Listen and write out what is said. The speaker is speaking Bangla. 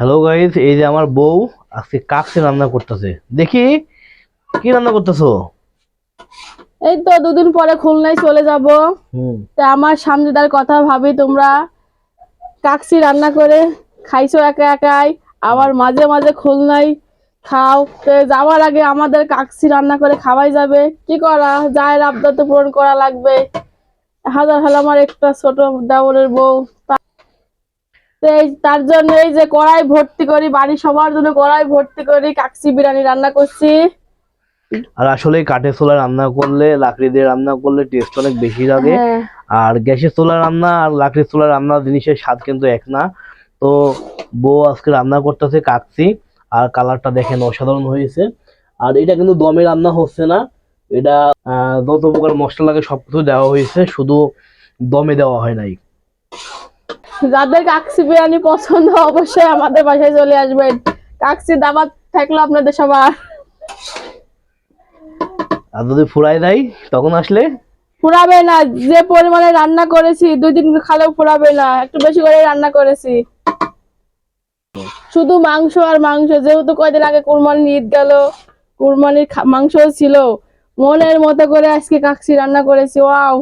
হ্যালো গাইস, এই যে আমার বউ আজকে কাকসি রান্না করতেছে। দেখি কি রান্না করতেছো। এই তো দুদিন পরে খুলনায় চলে যাব। হুম। তা আমার সামনেদার কথা ভাবি তোমরা কাকসি রান্না করে খাইছো একা একাই, আবার মাঝে মাঝে খুলনায় খাও। তো যাওয়ার আগে আমাদের কাকসি রান্না করে খাওয়াই যাবে, কি করা যায়, আবদার তো পূরণ করা লাগবে। হাজার হলো আমার একটা ছোট দেওরের বউ। তো তার জন্য এই যে কড়াই ভর্তি করি, বাড়ির সবার জন্য কড়াই ভর্তি করি কাকসি বিরিয়ানি রান্না করছি। আর আসলে কাঠের চুলায় রান্না করলে, লাকড়ি দিয়ে রান্না করলে টেস্ট অনেক বেশি লাগে। হ্যাঁ, আর গ্যাসের চুলায় রান্না আর লাকড়ির চুলায় রান্না জিনিসের স্বাদ কিন্তু এক না। তো বউ আজকে রান্না করতেছে কাকসি, আর কালারটা দেখেন অসাধারণ হয়েছে। আর এটা কিন্তু দমে রান্না হচ্ছে না, এটা যত প্রকার মশলা লাগে সবকিছু দেওয়া হয়েছে, শুধু দমে দেওয়া হয় নাই। যাদের কাকসি বিরিয়ানি পছন্দ অবশ্যই আমাদের বাসায় চলে আসবেন। কাকসি দাবাত থাকলো আপনাদের সবার। আর যদি ফুরাই দেয় তখন আসলে ফুরাবে না, যে পরিমাণে রান্না করেছি 2 দিন খালেও ফুরাবে না, একটু বেশি করে রান্না করেছি। শুধু মাংস আর মাংস, যেহেতু কয়দিন আগে কুরবানির ঈদ গেল, কুরবানির মাংস ছিল। মনের মতো করে আজকে কাকসি রান্না করেছি। ওয়াও,